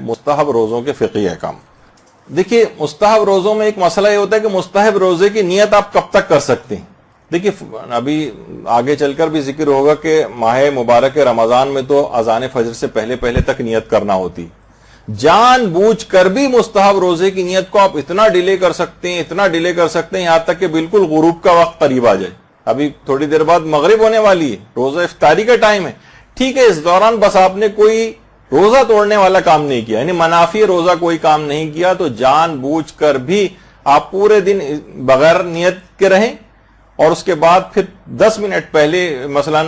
مستحب روزوں کے فقہی احکام. دیکھیے مستحب روزوں میں ایک مسئلہ یہ ہوتا ہے کہ مستحب روزے کی نیت آپ کب تک کر سکتے ہیں. دیکھیے ابھی آگے چل کر بھی ذکر ہوگا کہ ماہ مبارک رمضان میں تو اذان فجر سے پہلے پہلے تک نیت کرنا ہوتی. جان بوجھ کر بھی مستحب روزے کی نیت کو آپ اتنا ڈیلے کر سکتے ہیں، اتنا ڈیلے کر سکتے ہیں، یہاں تک کہ بالکل غروب کا وقت قریب آ جائے. ابھی تھوڑی دیر بعد مغرب ہونے والی ہے، روزہ افطاری کا ٹائم ہے. ٹھیک ہے، اس دوران بس آپ نے کوئی روزہ توڑنے والا کام نہیں کیا، یعنی منافی روزہ کوئی کام نہیں کیا، تو جان بوجھ کر بھی آپ پورے دن بغیر نیت کے رہیں اور اس کے بعد پھر 10 منٹ پہلے مثلا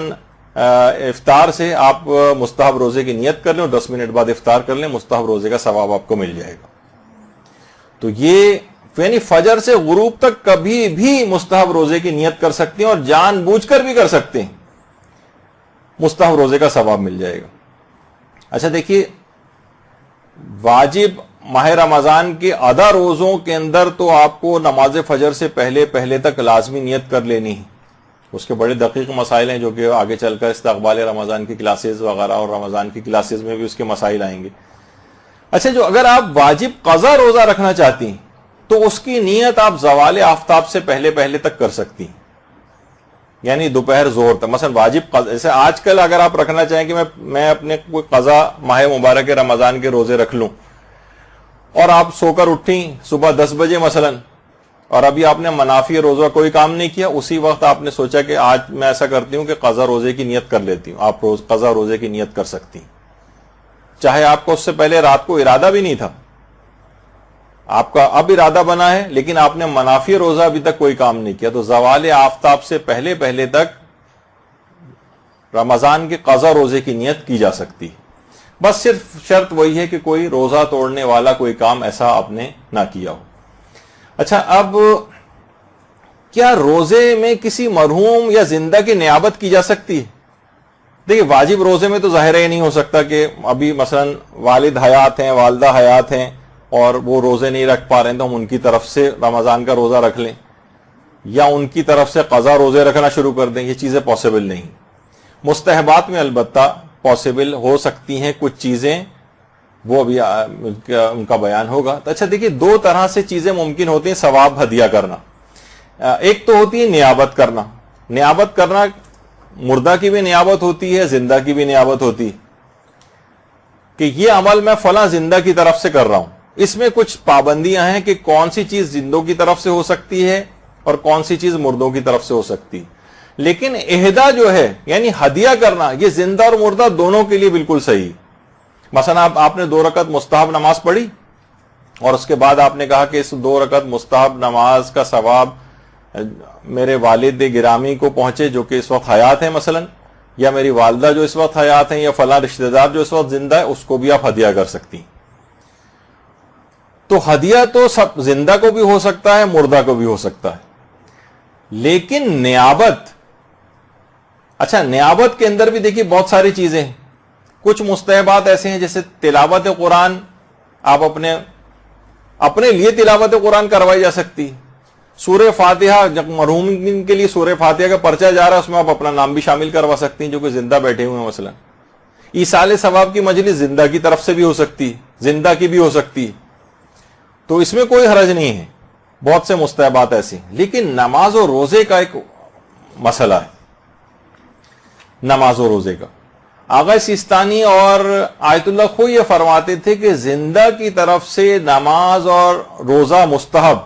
افطار سے آپ مستحب روزے کی نیت کر لیں اور 10 منٹ بعد افطار کر لیں، مستحب روزے کا ثواب آپ کو مل جائے گا. تو یہ یعنی فجر سے غروب تک کبھی بھی مستحب روزے کی نیت کر سکتے ہیں اور جان بوجھ کر بھی کر سکتے ہیں، مستحب روزے کا ثواب مل جائے گا. اچھا دیکھیے، واجب ماہ رمضان کے آدھا روزوں کے اندر تو آپ کو نماز فجر سے پہلے پہلے تک لازمی نیت کر لینی ہے. اس کے بڑے دقیق مسائل ہیں جو کہ آگے چل کر استقبال رمضان کی کلاسز وغیرہ اور رمضان کی کلاسز میں بھی اس کے مسائل آئیں گے. اچھا، جو اگر آپ واجب قضا روزہ رکھنا چاہتی ہیں تو اس کی نیت آپ زوال آفتاب سے پہلے پہلے تک کر سکتی ہیں، یعنی دوپہر ظہر تک. مثلا واجب قضا جیسے آج کل اگر آپ رکھنا چاہیں کہ میں اپنے کوئی قضا ماہ مبارک رمضان کے روزے رکھ لوں، اور آپ سو کر اٹھیں صبح 10 بجے مثلا، اور ابھی آپ نے منافی روزہ کوئی کام نہیں کیا، اسی وقت آپ نے سوچا کہ آج میں ایسا کرتی ہوں کہ قضا روزے کی نیت کر لیتی ہوں. آپ قضا روزے کی نیت کر سکتی ہیں، چاہے آپ کو اس سے پہلے رات کو ارادہ بھی نہیں تھا، آپ کا اب ارادہ بنا ہے لیکن آپ نے منافی روزہ ابھی تک کوئی کام نہیں کیا، تو زوال آفتاب سے پہلے پہلے تک رمضان کے قضا روزے کی نیت کی جا سکتی. بس صرف شرط وہی ہے کہ کوئی روزہ توڑنے والا کوئی کام ایسا آپ نے نہ کیا ہو. اچھا، اب کیا روزے میں کسی مرحوم یا زندہ کی نیابت کی جا سکتی ہے؟ دیکھیے واجب روزے میں تو ظاہر ہی نہیں ہو سکتا کہ ابھی مثلا والد حیات ہیں، والدہ حیات ہیں اور وہ روزے نہیں رکھ پا رہے ہیں تو ہم ان کی طرف سے رمضان کا روزہ رکھ لیں یا ان کی طرف سے قضا روزے رکھنا شروع کر دیں. یہ چیزیں پاسبل نہیں. مستحبات میں البتہ پاسبل ہو سکتی ہیں کچھ چیزیں، وہ بھی ان کا بیان ہوگا. تو اچھا دیکھیے، 2 طرح سے چیزیں ممکن ہوتی ہیں ثواب ہدیہ کرنا. ایک تو ہوتی ہے نیابت کرنا. نیابت کرنا مردہ کی بھی نیابت ہوتی ہے، زندہ کی بھی نیابت ہوتی ہے کہ یہ عمل میں فلاں زندہ کی طرف سے کر رہا ہوں. اس میں کچھ پابندیاں ہیں کہ کون سی چیز زندوں کی طرف سے ہو سکتی ہے اور کون سی چیز مردوں کی طرف سے ہو سکتی ہے. لیکن اہدا جو ہے یعنی ہدیہ کرنا، یہ زندہ اور مردہ دونوں کے لیے بالکل صحیح. مثلا آپ نے 2 رکعت مستحب نماز پڑھی اور اس کے بعد آپ نے کہا کہ اس 2 رکعت مستحب نماز کا ثواب میرے والد گرامی کو پہنچے جو کہ اس وقت حیات ہیں مثلا، یا میری والدہ جو اس وقت حیات ہیں، یا فلاں رشتہ دار جو اس وقت زندہ ہے، اس کو بھی آپ ہدیہ کر سکتی ہیں. تو ہدیہ تو سب زندہ کو بھی ہو سکتا ہے، مردہ کو بھی ہو سکتا ہے. لیکن نیابت، اچھا نیابت کے اندر بھی دیکھیے بہت ساری چیزیں ہیں. کچھ مستحبات ایسے ہیں جیسے تلاوت قرآن، آپ اپنے لیے تلاوت قرآن کروائی جا سکتی. سورہ فاتحہ، جب مرحوم کے لیے سورہ فاتحہ کا پرچہ جا رہا ہے اس میں آپ اپنا نام بھی شامل کروا سکتی ہیں جو کہ زندہ بیٹھے ہوئے ہیں. مثلا ایصال ثواب کی مجلس زندہ کی طرف سے بھی ہو سکتی، زندہ کی بھی ہو سکتی، تو اس میں کوئی حرج نہیں ہے. بہت سے مستحبات ایسے ہیں. لیکن نماز و روزے کا ایک مسئلہ ہے. نماز و روزے کا آغا سیستانی اور آیت اللہ خو یہ فرماتے تھے کہ زندہ کی طرف سے نماز اور روزہ مستحب،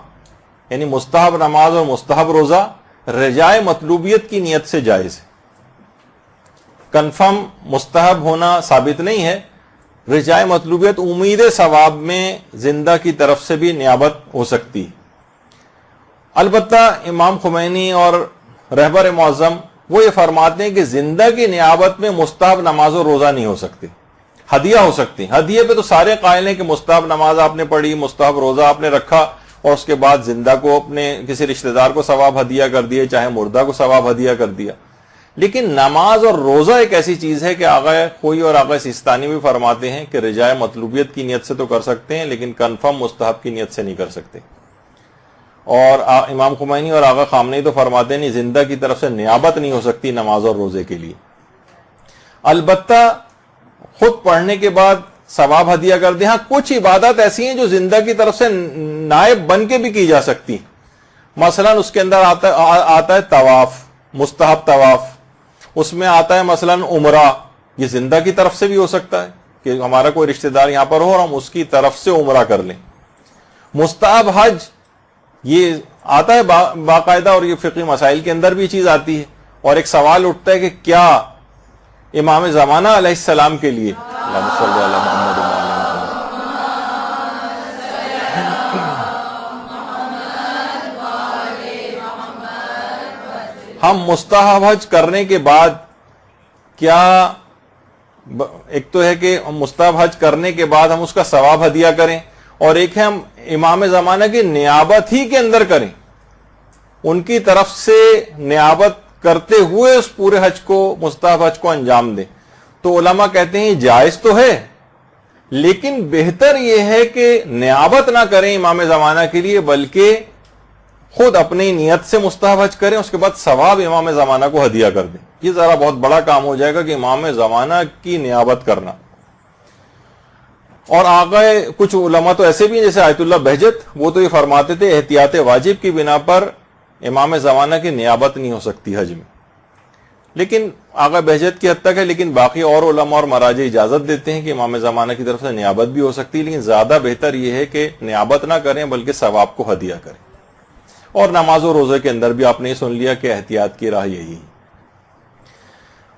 یعنی مستحب نماز اور مستحب روزہ رجائے مطلوبیت کی نیت سے جائز ہے. کنفرم مستحب ہونا ثابت نہیں ہے. رجائے مطلوبیت امید ثواب میں زندہ کی طرف سے بھی نیابت ہو سکتی. البتہ امام خمینی اور رہبر معظم وہ یہ فرماتے ہیں کہ زندہ کی نیابت میں مستحب نماز و روزہ نہیں ہو سکتی، ہدیہ ہو سکتی. ہدیہ پہ تو سارے قائل ہیں کہ مستحب نماز آپ نے پڑھی، مستحب روزہ آپ نے رکھا اور اس کے بعد زندہ کو اپنے کسی رشتہ دار کو ثواب ہدیہ کر دیا، چاہے مردہ کو ثواب ہدیہ کر دیا. لیکن نماز اور روزہ ایک ایسی چیز ہے کہ آغا خوئی اور آغا سیستانی بھی فرماتے ہیں کہ رجائے مطلوبیت کی نیت سے تو کر سکتے ہیں لیکن کنفرم مستحب کی نیت سے نہیں کر سکتے. اور امام خمینی اور آغا خامنئی تو فرماتے ہیں نہیں، زندہ کی طرف سے نیابت نہیں ہو سکتی نماز اور روزے کے لیے. البتہ خود پڑھنے کے بعد ثواب ہدیہ کر دیں. ہاں کچھ عبادت ایسی ہیں جو زندہ کی طرف سے نائب بن کے بھی کی جا سکتی ہیں. مثلا اس کے اندر آتا ہے طواف، مستحب طواف. اس میں آتا ہے مثلا عمرہ، یہ زندہ کی طرف سے بھی ہو سکتا ہے کہ ہمارا کوئی رشتہ دار یہاں پر ہو اور ہم اس کی طرف سے عمرہ کر لیں. مستحب حج یہ آتا ہے باقاعدہ، اور یہ فقہی مسائل کے اندر بھی چیز آتی ہے. اور ایک سوال اٹھتا ہے کہ کیا امام زمانہ علیہ السلام کے لیے اللہم صلی علی محمد وعلی محمد، ہم مستحب حج کرنے کے بعد کیا، ایک تو ہے کہ مستحب حج کرنے کے بعد ہم اس کا ثواب ہدیہ کریں، اور ایک ہے ہم امام زمانہ کی نیابت ہی کے اندر کریں، ان کی طرف سے نیابت کرتے ہوئے اس پورے حج کو، مستحب حج کو انجام دیں. تو علماء کہتے ہیں جائز تو ہے، لیکن بہتر یہ ہے کہ نیابت نہ کریں امام زمانہ کے لیے، بلکہ خود اپنی نیت سے مستحب حج کریں، اس کے بعد ثواب امام زمانہ کو ہدیہ کر دیں. یہ ذرا بہت بڑا کام ہو جائے گا کہ امام زمانہ کی نیابت کرنا. اور آگے کچھ علماء تو ایسے بھی ہیں جیسے آیت اللہ بہجت، وہ تو یہ فرماتے تھے احتیاط واجب کی بنا پر امام زمانہ کی نیابت نہیں ہو سکتی حج میں. لیکن آغا بہجت کی حد تک ہے، لیکن باقی اور علماء اور مراجع اجازت دیتے ہیں کہ امام زمانہ کی طرف سے نیابت بھی ہو سکتی ہے، لیکن زیادہ بہتر یہ ہے کہ نیابت نہ کریں بلکہ ثواب کو ہدیہ کریں. اور نماز و روزے کے اندر بھی آپ نے سن لیا کہ احتیاط کی راہ یہی ہے.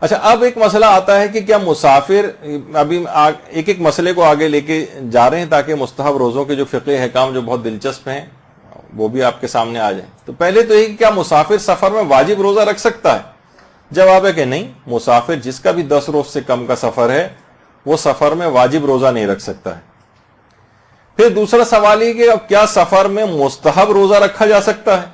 اچھا، اب ایک مسئلہ آتا ہے کہ کیا مسافر، ابھی ایک ایک مسئلے کو آگے لے کے جا رہے ہیں تاکہ مستحب روزوں کے جو فقہی احکام جو بہت دلچسپ ہیں وہ بھی آپ کے سامنے آ جائیں. تو پہلے تو یہ کہ کیا مسافر سفر میں واجب روزہ رکھ سکتا ہے؟ جواب ہے کہ نہیں. مسافر جس کا بھی 10 روز سے کم کا سفر ہے وہ سفر میں واجب روزہ نہیں رکھ سکتا ہے. پھر دوسرا سوال یہ کہ اب کیا سفر میں مستحب روزہ رکھا جا سکتا ہے؟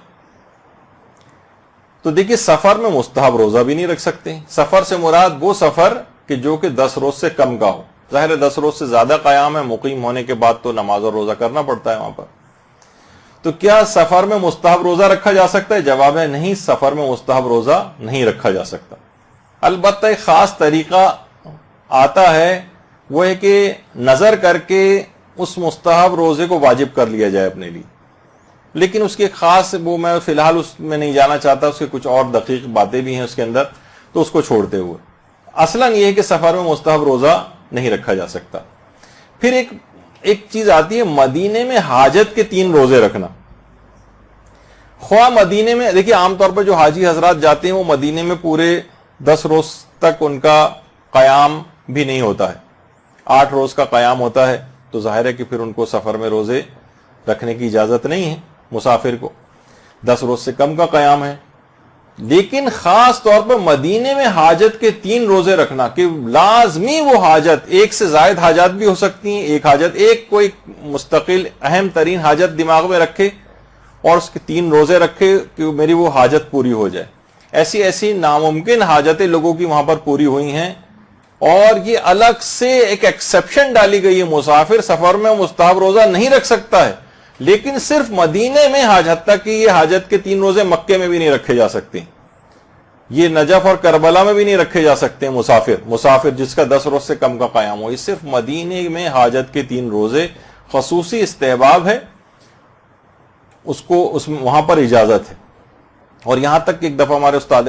تو دیکھیے، سفر میں مستحب روزہ بھی نہیں رکھ سکتے. سفر سے مراد وہ سفر کہ جو کہ 10 روز سے کم کا ہو. ظاہر ہے 10 روز سے زیادہ قیام ہے، مقیم ہونے کے بعد تو نماز اور روزہ کرنا پڑتا ہے وہاں پر. تو کیا سفر میں مستحب روزہ رکھا جا سکتا ہے؟ جواب ہے نہیں، سفر میں مستحب روزہ نہیں رکھا جا سکتا. البتہ ایک خاص طریقہ آتا ہے، وہ ہے کہ نظر کر کے اس مستحب روزے کو واجب کر لیا جائے اپنے لیے. لیکن اس کی خاص، وہ میں فی الحال اس میں نہیں جانا چاہتا، اس کے کچھ اور دقیق باتیں بھی ہیں اس کے اندر، تو اس کو چھوڑتے ہوئے اصلاً یہ ہے کہ سفر میں مستحب روزہ نہیں رکھا جا سکتا. پھر ایک چیز آتی ہے مدینے میں حاجت کے 3 روزے رکھنا. خواہ مدینے میں، دیکھیے عام طور پر جو حاجی حضرات جاتے ہیں وہ مدینے میں پورے 10 روز تک ان کا قیام بھی نہیں ہوتا ہے، 8 روز کا قیام ہوتا ہے. تو ظاہر ہے کہ پھر ان کو سفر میں روزے رکھنے کی اجازت نہیں ہے. مسافر کو 10 روز سے کم کا قیام ہے. لیکن خاص طور پر مدینے میں حاجت کے 3 روزے رکھنا، کہ لازمی وہ حاجت، ایک سے زائد حاجات بھی ہو سکتی ہیں، ایک حاجت، ایک کوئی مستقل اہم ترین حاجت دماغ میں رکھے اور اس کے 3 روزے رکھے کہ میری وہ حاجت پوری ہو جائے. ایسی ناممکن حاجتیں لوگوں کی وہاں پر پوری ہوئی ہیں، اور یہ الگ سے ایک ایکسیپشن ڈالی گئی ہے. مسافر سفر میں مستحب روزہ نہیں رکھ سکتا ہے، لیکن صرف مدینے میں حاجت تک کہ یہ حاجت کے 3 روزے مکے میں بھی نہیں رکھے جا سکتے، یہ نجف اور کربلا میں بھی نہیں رکھے جا سکتے. مسافر جس کا 10 روز سے کم کا قیام ہو، یہ صرف مدینے میں حاجت کے 3 روزے خصوصی استحباب ہے، وہاں پر اجازت ہے. اور یہاں تک کہ ایک دفعہ ہمارے استاد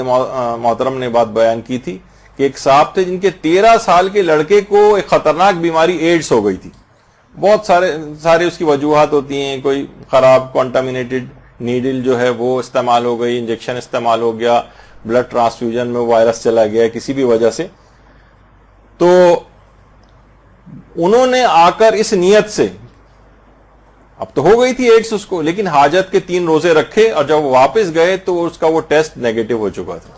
محترم نے بات بیان کی تھی کہ ایک صاحب تھے جن کے 13 سال کے لڑکے کو ایک خطرناک بیماری ایڈز ہو گئی تھی. بہت سارے اس کی وجوہات ہوتی ہیں، کوئی خراب کانٹامینیٹڈ نیڈل جو ہے وہ استعمال ہو گئی، انجیکشن استعمال ہو گیا، بلڈ ٹرانسفیوژن میں وائرس چلا گیا کسی بھی وجہ سے. تو انہوں نے آ کر اس نیت سے، اب تو ہو گئی تھی ایڈز اس کو، لیکن حاجت کے 3 روزے رکھے، اور جب واپس گئے تو اس کا وہ ٹیسٹ نیگیٹو ہو چکا تھا.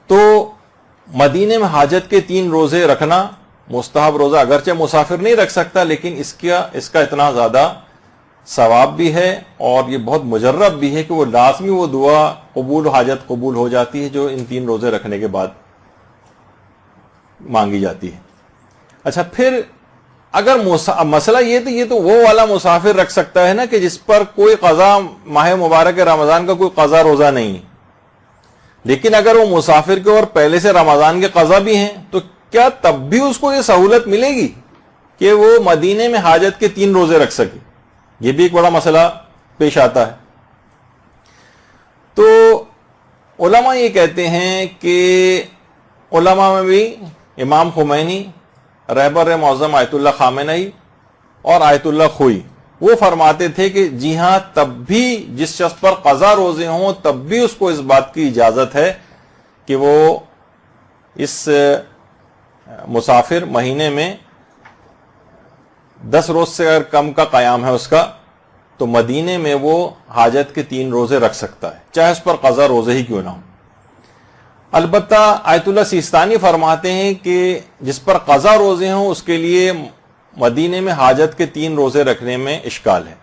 تو مدینے میں حاجت کے 3 روزے رکھنا مستحب روزہ، اگرچہ مسافر نہیں رکھ سکتا، لیکن اس کا اتنا زیادہ ثواب بھی ہے اور یہ بہت مجرب بھی ہے کہ وہ لازمی وہ دعا قبول، حاجت قبول ہو جاتی ہے جو ان 3 روزے رکھنے کے بعد مانگی جاتی ہے. اچھا، پھر اگر مسئلہ یہ تو وہ والا مسافر رکھ سکتا ہے نا کہ جس پر کوئی قضا ماہ مبارک رمضان کا کوئی قضا روزہ نہیں ہے، لیکن اگر وہ مسافر کے اور پہلے سے رمضان کے قضا بھی ہیں تو کیا تب بھی اس کو یہ سہولت ملے گی کہ وہ مدینے میں حاجت کے 3 روزے رکھ سکے؟ یہ بھی ایک بڑا مسئلہ پیش آتا ہے۔ تو علماء یہ کہتے ہیں کہ علماء میں بھی امام خمینی، رہبر معظم آیت اللہ خامنئی اور آیت اللہ خوئی وہ فرماتے تھے کہ جی ہاں، تب بھی جس شخص پر قضا روزے ہوں تب بھی اس کو اس بات کی اجازت ہے کہ وہ اس مسافر مہینے میں 10 روز سے اگر کم کا قیام ہے اس کا تو مدینے میں وہ حاجت کے 3 روزے رکھ سکتا ہے، چاہے اس پر قضا روزے ہی کیوں نہ ہو۔ البتہ آیت اللہ سیستانی فرماتے ہیں کہ جس پر قضا روزے ہوں اس کے لیے مدینے میں حاجت کے 3 روزے رکھنے میں اشکال ہے۔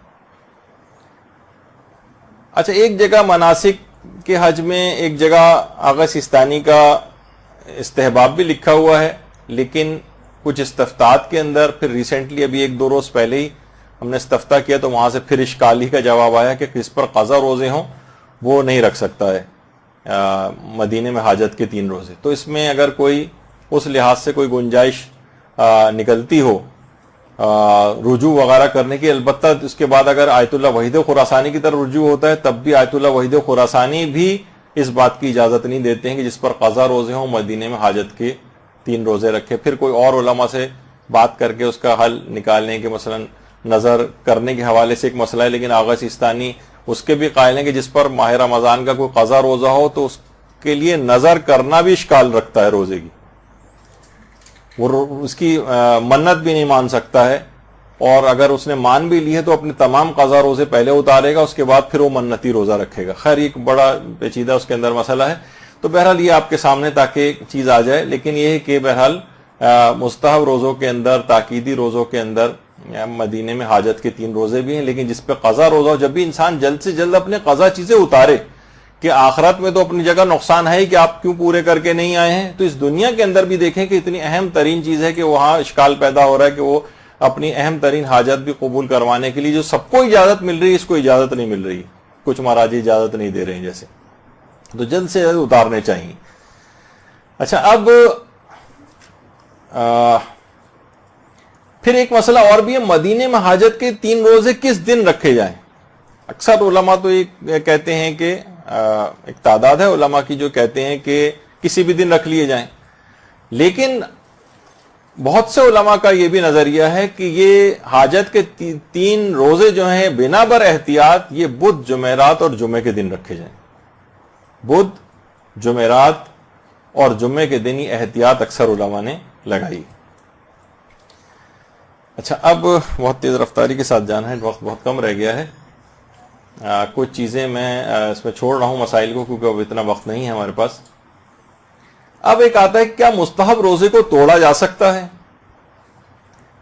اچھا، ایک جگہ مناسک کے حج میں ایک جگہ آغا سیستانی کا استحباب بھی لکھا ہوا ہے، لیکن کچھ استفتاحات کے اندر پھر ریسنٹلی ابھی 1-2 روز پہلے ہی ہم نے استفتاح کیا تو وہاں سے پھر اشکال ہی کا جواب آیا کہ جس پر قضا روزے ہوں وہ نہیں رکھ سکتا ہے مدینے میں حاجت کے 3 روزے۔ تو اس میں اگر کوئی اس لحاظ سے کوئی گنجائش نکلتی ہو رجوع وغیرہ کرنے کی، البتہ اس کے بعد اگر آیت اللہ وحید خراسانی کی طرف رجوع ہوتا ہے تب بھی آیت اللہ وحید خراسانی بھی اس بات کی اجازت نہیں دیتے ہیں کہ جس پر قضا روزے ہوں مدینے میں حاجت کے 3 روزے رکھے۔ پھر کوئی اور علماء سے بات کر کے اس کا حل نکالنے کے مثلا نظر کرنے کے حوالے سے ایک مسئلہ ہے، لیکن آغا سیستانی اس کے بھی قائل ہیں کہ جس پر ماہ رمضان کا کوئی قضا روزہ ہو تو اس کے لیے نظر کرنا بھی اشکال رکھتا ہے روزے کی، وہ اس کی منت بھی نہیں مان سکتا ہے، اور اگر اس نے مان بھی لی ہے تو اپنے تمام قضا روزے پہلے اتارے گا، اس کے بعد پھر وہ منتی روزہ رکھے گا۔ خیر، ایک بڑا پیچیدہ اس کے اندر مسئلہ ہے، تو بہرحال یہ آپ کے سامنے تاکہ ایک چیز آ جائے، لیکن یہ ہے کہ بہرحال مستحب روزوں کے اندر، تاکیدی روزوں کے اندر مدینے میں حاجت کے 3 روزے بھی ہیں، لیکن جس پہ قضا روزہ ہو، جب بھی انسان جلد سے جلد اپنے قضا چیزیں اتارے کہ آخرت میں تو اپنی جگہ نقصان ہے کہ آپ کیوں پورے کر کے نہیں آئے ہیں، تو اس دنیا کے اندر بھی دیکھیں کہ اتنی اہم ترین چیز ہے کہ وہاں اشکال پیدا ہو رہا ہے کہ وہ اپنی اہم ترین حاجت بھی قبول کروانے کے لیے جو سب کو اجازت مل رہی ہے اس کو اجازت نہیں مل رہی، کچھ مہاراجی اجازت نہیں دے رہے ہیں جیسے، تو جلد سے جلد اتارنے چاہیے۔ اچھا، اب پھر ایک مسئلہ اور بھی ہے، مدینے میں حاجت کے 3 روزے کس دن رکھے جائیں؟ اکثر علماء تو یہ کہتے ہیں کہ ایک تعداد ہے علماء کی جو کہتے ہیں کہ کسی بھی دن رکھ لیے جائیں، لیکن بہت سے علماء کا یہ بھی نظریہ ہے کہ یہ حاجت کے 3 روزے جو ہیں بنا بر احتیاط یہ بدھ، جمعرات اور جمعے کے دن رکھے جائیں۔ بدھ، جمعرات اور جمعے کے دن ہی احتیاط اکثر علماء نے لگائی۔ اچھا، اب بہت تیز رفتاری کے ساتھ جانا ہے، وقت بہت کم رہ گیا ہے، کچھ چیزیں میں اس میں چھوڑ رہا ہوں مسائل کو کیونکہ اب اتنا وقت نہیں ہے ہمارے پاس۔ اب ایک آتا ہے کہ کیا مستحب روزے کو توڑا جا سکتا ہے؟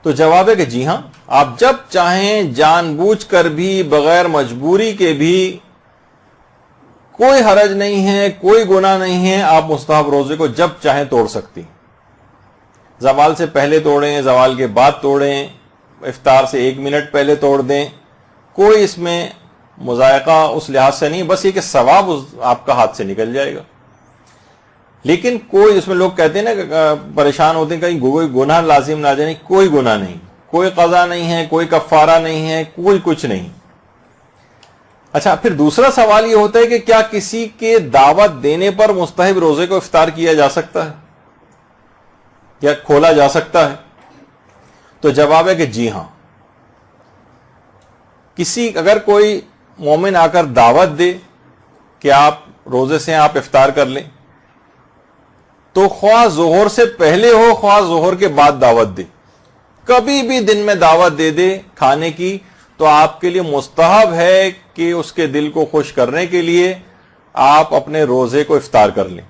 تو جواب ہے کہ جی ہاں، آپ جب چاہیں جان بوجھ کر بھی، بغیر مجبوری کے بھی، کوئی حرج نہیں ہے، کوئی گناہ نہیں ہے، آپ مستحب روزے کو جب چاہیں توڑ سکتی۔ زوال سے پہلے توڑیں، زوال کے بعد توڑیں، افطار سے 1 منٹ پہلے توڑ دیں، کوئی اس میں مذائقہ اس لحاظ سے نہیں، بس یہ کہ ثواب آپ کا ہاتھ سے نکل جائے گا۔ لیکن کوئی اس میں لوگ کہتے ہیں نا کہ پریشان ہوتے ہیں کہیں کوئی گناہ لازم نہ جائے، کوئی گناہ نہیں، کوئی قضا نہیں ہے، کوئی کفارہ نہیں ہے، کوئی کچھ نہیں۔ اچھا، پھر دوسرا سوال یہ ہوتا ہے کہ کیا کسی کے دعوت دینے پر مستحب روزے کو افطار کیا جا سکتا ہے یا کھولا جا سکتا ہے؟ تو جواب ہے کہ جی ہاں، اگر کوئی مومن آ کر دعوت دے کہ آپ روزے سے آپ افطار کر لیں، تو خواہ ظہر سے پہلے ہو خواہ ظہر کے بعد دعوت دے، کبھی بھی دن میں دعوت دے دے کھانے کی، تو آپ کے لیے مستحب ہے کہ اس کے دل کو خوش کرنے کے لیے آپ اپنے روزے کو افطار کر لیں،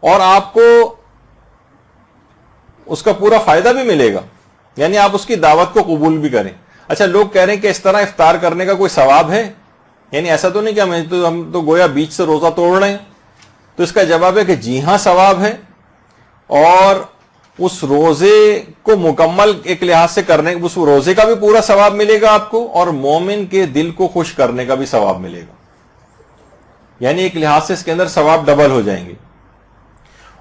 اور آپ کو اس کا پورا فائدہ بھی ملے گا، یعنی آپ اس کی دعوت کو قبول بھی کریں۔ اچھا، لوگ کہہ رہے ہیں کہ اس طرح افطار کرنے کا کوئی ثواب ہے؟ یعنی ایسا تو نہیں کہ ہم تو گویا بیچ سے روزہ توڑ رہے ہیں؟ تو اس کا جواب ہے کہ جی ہاں ثواب ہے، اور اس روزے کو مکمل ایک لحاظ سے کرنے، اس روزے کا بھی پورا ثواب ملے گا آپ کو، اور مومن کے دل کو خوش کرنے کا بھی ثواب ملے گا. یعنی ایک لحاظ سے اس کے اندر ثواب ڈبل ہو جائیں گے.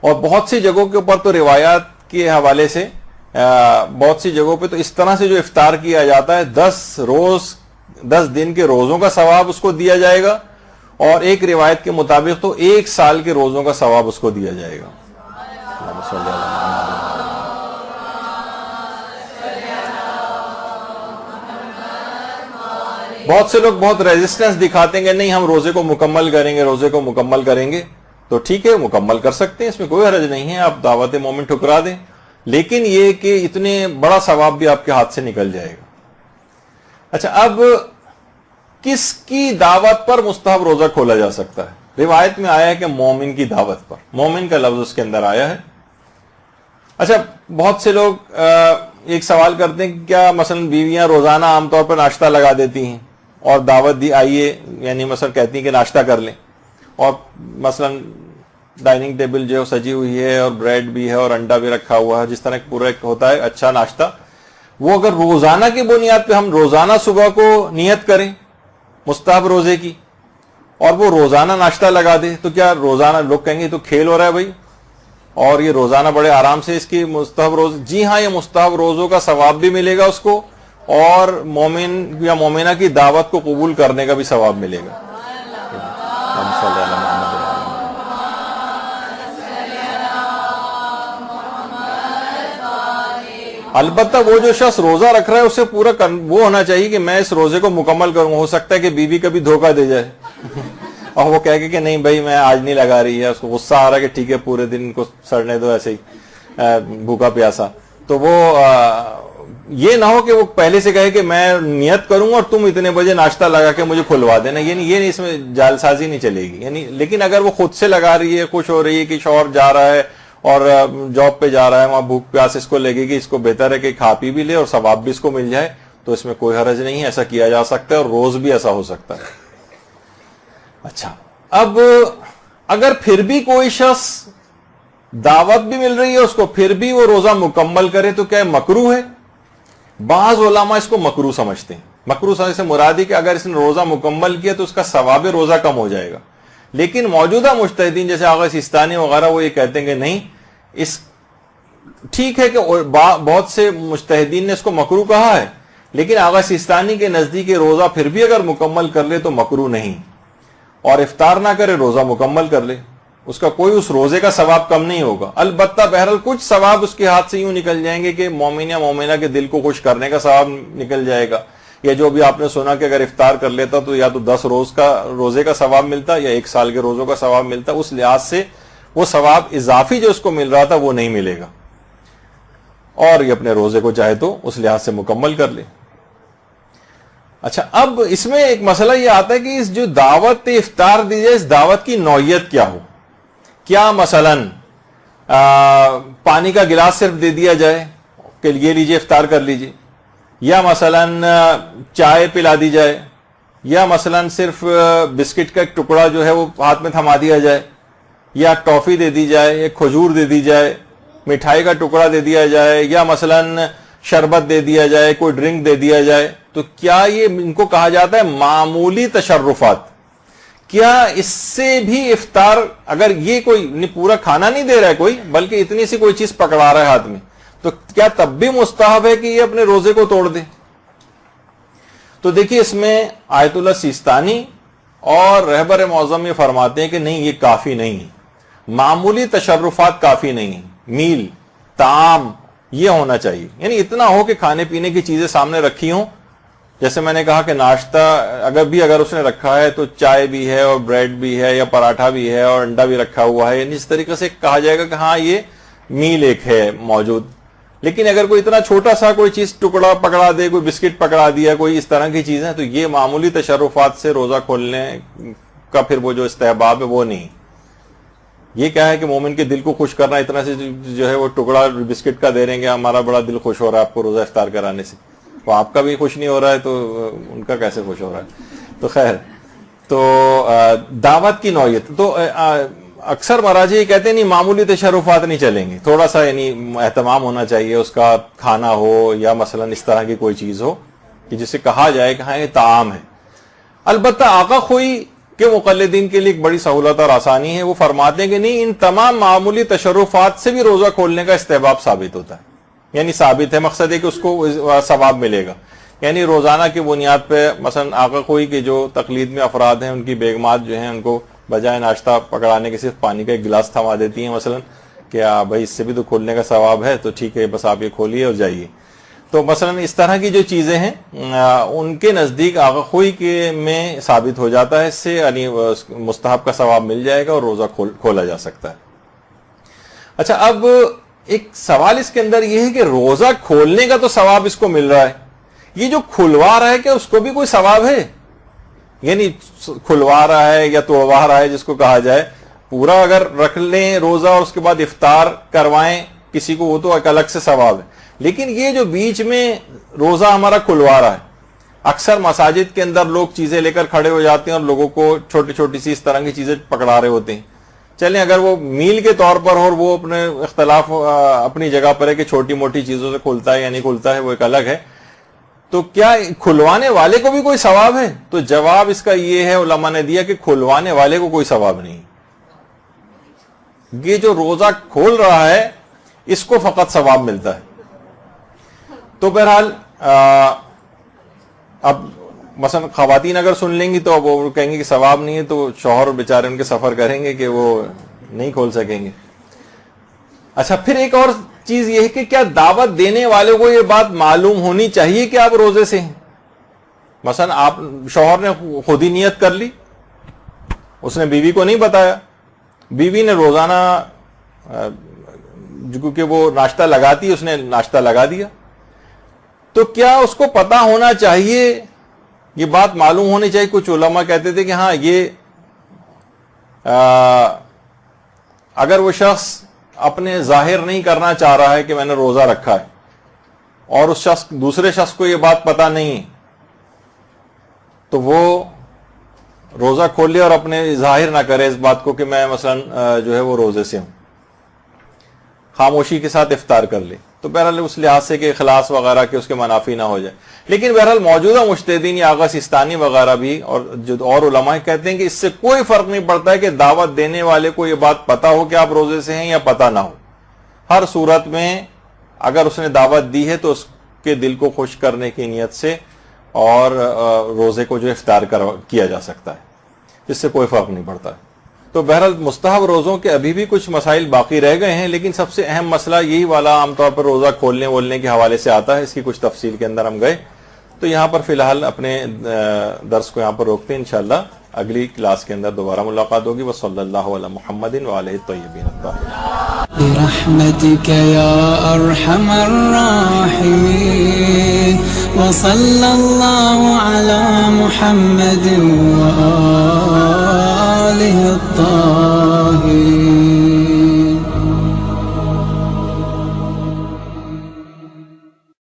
اور بہت سی جگہوں کے اوپر تو روایات کے حوالے سے بہت سی جگہوں پہ تو اس طرح سے جو افطار کیا جاتا ہے 10 دن کے روزوں کا ثواب اس کو دیا جائے گا، اور ایک روایت کے مطابق تو 1 سال کے روزوں کا ثواب اس کو دیا جائے گا. بہت سے لوگ بہت ریزسٹنس دکھاتے ہیں کہ نہیں ہم روزے کو مکمل کریں گے، روزے کو مکمل کریں گے. تو ٹھیک ہے، مکمل کر سکتے ہیں، اس میں کوئی حرج نہیں ہے، آپ دعوت مومن ٹھکرا دیں، لیکن یہ کہ اتنے بڑا ثواب بھی آپ کے ہاتھ سے نکل جائے گا. اچھا، اب کس کی دعوت پر مستحب روزہ کھولا جا سکتا ہے؟ روایت میں آیا ہے کہ مومن کی دعوت پر، مومن کا لفظ اس کے اندر آیا ہے. اچھا، بہت سے لوگ ایک سوال کرتے ہیں کہ کیا مثلا بیویاں روزانہ عام طور پر ناشتہ لگا دیتی ہیں اور دعوت دی آئیے، یعنی مثلا کہتی ہیں کہ ناشتہ کر لیں، اور مثلا ڈائننگ ٹیبل جو سجی ہوئی ہے اور بریڈ بھی ہے اور انڈا بھی رکھا ہوا ہے، جس طرح پورا ہوتا ہے اچھا ناشتہ، وہ اگر روزانہ کی بنیاد پہ ہم روزانہ صبح کو نیت کریں مستحب روزے کی اور وہ روزانہ ناشتہ لگا دے، تو کیا روزانہ لوگ کہیں گے تو کھیل ہو رہا ہے بھائی، اور یہ روزانہ بڑے آرام سے اس کی مستحب روز؟ جی ہاں، یہ مستحب روزوں کا ثواب بھی ملے گا اس کو، اور مومن یا مومنہ کی دعوت کو قبول کرنے کا بھی ثواب ملے گا. البتہ وہ جو شخص روزہ رکھ رہا ہے اسے پورا وہ ہونا چاہیے کہ میں اس روزے کو مکمل کروں. ہو سکتا ہے کہ بیوی کبھی دھوکہ دے جائے اور وہ کہے کہ نہیں بھائی میں آج نہیں لگا رہی ہے، اس کو غصہ آ رہا ہے کہ ٹھیک ہے پورے دن کو سڑنے دو ایسے ہی بھوکا پیاسا. تو وہ یہ نہ ہو کہ وہ پہلے سے کہے کہ میں نیت کروں اور تم اتنے بجے ناشتہ لگا کے مجھے کھلوا دینا، یعنی یہ نہیں، اس میں جال سازی نہیں چلے گی. یعنی لیکن اگر وہ خود سے لگا رہی ہے، خوش ہو رہی ہے کہ شوہر جا رہا ہے اور جاب پہ جا رہا ہے، وہاں بھوک پیاس اس کو لگے گی، اس کو بہتر ہے کہ کھا پی بھی لے اور ثواب بھی اس کو مل جائے، تو اس میں کوئی حرج نہیں ہے، ایسا کیا جا سکتا ہے اور روز بھی ایسا ہو سکتا ہے. اچھا، اب اگر پھر بھی کوئی شخص دعوت بھی مل رہی ہے اس کو پھر بھی وہ روزہ مکمل کرے تو کیا مکروہ ہے؟ بعض علماء اس کو مکروہ سمجھتے ہیں. مکروہ سمجھنے سے مراد ہے کہ اگر اس نے روزہ مکمل کیا تو اس کا ثواب روزہ کم ہو جائے گا. لیکن موجودہ مجتہدین جیسے آغا سیستانی وغیرہ وہ یہ کہتے ہیں کہ نہیں، اس ٹھیک ہے کہ بہت سے مجتہدین نے اس کو مکروہ کہا ہے، لیکن آغا سیستانی کے نزدیک روزہ پھر بھی اگر مکمل کر لے تو مکروہ نہیں، اور افطار نہ کرے روزہ مکمل کر لے، اس کا کوئی اس روزے کا ثواب کم نہیں ہوگا. البتہ بہرحال کچھ ثواب اس کے ہاتھ سے یوں نکل جائیں گے کہ مومن یا مومنہ کے دل کو خوش کرنے کا ثواب نکل جائے گا. یا جو بھی آپ نے سنا کہ اگر افطار کر لیتا تو یا تو 10 روز کا روزے کا ثواب ملتا یا 1 سال کے روزوں کا ثواب ملتا، اس لحاظ سے وہ ثواب اضافی جو اس کو مل رہا تھا وہ نہیں ملے گا، اور یہ اپنے روزے کو چاہے تو اس لحاظ سے مکمل کر لے. اچھا، اب اس میں ایک مسئلہ یہ آتا ہے کہ اس جو دعوت افطار دی جائے اس دعوت کی نوعیت کیا ہو. کیا مثلا پانی کا گلاس صرف دے دیا جائے کہ یہ لیجئے افطار کر لیجئے، یا مثلا چائے پلا دی جائے، یا مثلا صرف بسکٹ کا ایک ٹکڑا جو ہے وہ ہاتھ میں تھما دیا جائے، یا ٹافی دے دی جائے، یا کھجور دے دی جائے، مٹھائی کا ٹکڑا دے دیا جائے، یا مثلا شربت دے دیا جائے، کوئی ڈرنک دے دیا جائے. تو کیا یہ ان کو کہا جاتا ہے معمولی تشرفات؟ کیا اس سے بھی افطار، اگر یہ کوئی پورا کھانا نہیں دے رہا ہے کوئی بلکہ اتنی سی کوئی چیز پکڑا رہا ہے ہاتھ میں، تو کیا تب بھی مستحب ہے کہ یہ اپنے روزے کو توڑ دے؟ تو دیکھیے اس میں آیت اللہ سیستانی اور رہبر معظم یہ فرماتے ہیں کہ نہیں، یہ کافی نہیں ہے، معمولی تشرفات کافی نہیں ہے، میل طعام یہ ہونا چاہیے. یعنی اتنا ہو کہ کھانے پینے کی چیزیں سامنے رکھی ہوں، جیسے میں نے کہا کہ ناشتہ اگر اس نے رکھا ہے تو چائے بھی ہے اور بریڈ بھی ہے یا پراٹھا بھی ہے اور انڈا بھی رکھا ہوا ہے، یعنی اس طریقے سے کہا جائے گا کہ ہاں یہ میل ایک ہے موجود. لیکن اگر کوئی اتنا چھوٹا سا کوئی چیز ٹکڑا پکڑا دے، کوئی بسکٹ پکڑا دیا، کوئی اس طرح کی چیزیں، تو یہ معمولی تشرفات سے روزہ کھولنے کا پھر وہ جو استحباب ہے وہ نہیں. یہ کیا ہے کہ مومن کے دل کو خوش کرنا، اتنا سے جو ہے وہ ٹکڑا بسکٹ کا دے رہیں گے، ہمارا بڑا دل خوش ہو رہا ہے آپ کو روزہ افطار کرانے سے، وہ آپ کا بھی خوش نہیں ہو رہا ہے تو ان کا کیسے خوش ہو رہا ہے. تو خیر، تو دعوت کی نوعیت، تو اکثر مراجع یہ کہتے ہیں نہیں معمولی تشرفات نہیں چلیں گے, تھوڑا سا یعنی اہتمام ہونا چاہیے, اس کا کھانا ہو یا مثلا اس طرح کی کوئی چیز ہو کہ جسے کہا جائے کہ ہاں یہ طعام ہے. البتہ آقا خوئی کے مقلدین کے لیے ایک بڑی سہولت اور آسانی ہے, وہ فرماتے ہیں کہ نہیں ان تمام معمولی تشرفات سے بھی روزہ کھولنے کا استحباب ثابت ہوتا ہے, یعنی ثابت ہے, مقصد ہے کہ اس کو ثواب ملے گا. یعنی روزانہ کی بنیاد پہ مثلا آقا خوئی کے جو تقلید میں افراد ہیں ان کی بیگمات جو ہیں ان کو بجائے ناشتہ پکڑانے کے صرف پانی کا ایک گلاس تھما دیتی ہیں مثلا کہ بھائی اس سے بھی تو کھولنے کا ثواب ہے, تو ٹھیک ہے بس آپ یہ کھولیے اور جائیے. تو مثلا اس طرح کی جو چیزیں ہیں ان کے نزدیک آقا خوئی کے میں ثابت ہو جاتا ہے, اس سے یعنی مستحب کا ثواب مل جائے گا اور روزہ کھولا جا سکتا ہے. اچھا, اب ایک سوال اس کے اندر یہ ہے کہ روزہ کھولنے کا تو ثواب اس کو مل رہا ہے, یہ جو کھلوا رہا ہے کہ اس کو بھی کوئی ثواب ہے؟ یعنی کھلوا رہا ہے یا توڑوا رہا ہے جس کو کہا جائے, پورا اگر رکھ لیں روزہ اور اس کے بعد افطار کروائیں کسی کو, وہ تو ایک الگ سے ثواب ہے. لیکن یہ جو بیچ میں روزہ ہمارا کھلوا رہا ہے, اکثر مساجد کے اندر لوگ چیزیں لے کر کھڑے ہو جاتے ہیں اور لوگوں کو چھوٹی چھوٹی سی اس طرح کی چیزیں پکڑا رہے ہوتے ہیں. چلیں اگر وہ میل کے طور پر اور وہ اپنے اختلاف اپنی جگہ پر ہے کہ چھوٹی موٹی چیزوں سے کھلتا ہے یا نہیں کھلتا ہے, وہ ایک الگ ہے. تو کیا کھلوانے والے کو بھی کوئی ثواب ہے؟ تو جواب اس کا یہ ہے علماء نے دیا کہ کھلوانے والے کو کوئی ثواب نہیں. یہ جو روزہ کھول رہا ہے اس کو فقط ثواب ملتا ہے. تو بہرحال اب مثلا خواتین اگر سن لیں گی تو اب وہ کہیں گے کہ ثواب نہیں ہے, تو شوہر بیچارے ان کے سفر کریں گے کہ وہ نہیں کھول سکیں گے. اچھا, پھر ایک اور چیز یہ ہے کہ کیا دعوت دینے والے کو یہ بات معلوم ہونی چاہیے کہ آپ روزے سے ہیں؟ مثلا آپ شوہر نے خود ہی نیت کر لی, اس نے بیوی کو نہیں بتایا, بیوی نے روزانہ کیونکہ وہ ناشتہ لگاتی, اس نے ناشتہ لگا دیا, تو کیا اس کو پتا ہونا چاہیے, یہ بات معلوم ہونی چاہیے؟ کچھ علماء کہتے تھے کہ ہاں یہ اگر وہ شخص اپنے ظاہر نہیں کرنا چاہ رہا ہے کہ میں نے روزہ رکھا ہے اور اس شخص دوسرے شخص کو یہ بات پتا نہیں ہے, تو وہ روزہ کھول لے اور اپنے ظاہر نہ کرے اس بات کو کہ میں مثلا جو ہے وہ روزے سے ہوں, خاموشی کے ساتھ افطار کر لے. تو بہرحال اس لحاظ سے کہ اخلاص وغیرہ کے اس کے منافی نہ ہو جائے. لیکن بہرحال موجودہ مجتہدین یا آغا سیستانی وغیرہ بھی اور علماء کہتے ہیں کہ اس سے کوئی فرق نہیں پڑتا ہے کہ دعوت دینے والے کو یہ بات پتا ہو کہ آپ روزے سے ہیں یا پتا نہ ہو. ہر صورت میں اگر اس نے دعوت دی ہے تو اس کے دل کو خوش کرنے کی نیت سے اور روزے کو جو افطار کیا جا سکتا ہے, اس سے کوئی فرق نہیں پڑتا ہے. تو بہرحال مستحب روزوں کے ابھی بھی کچھ مسائل باقی رہ گئے ہیں, لیکن سب سے اہم مسئلہ یہی والا عام طور پر روزہ کھولنے وولنے کے حوالے سے آتا ہے. اس کی کچھ تفصیل کے اندر ہم گئے, تو یہاں پر فی الحال اپنے درس کو یہاں پر روکتے ہیں. انشاءاللہ اگلی کلاس کے اندر دوبارہ ملاقات ہوگی. وصلی اللہ علی محمد وآلہ الطیبین الطاہرین. برحمتك يا أرحم الراحمين وصلى الله على محمد وآله الطاهرين.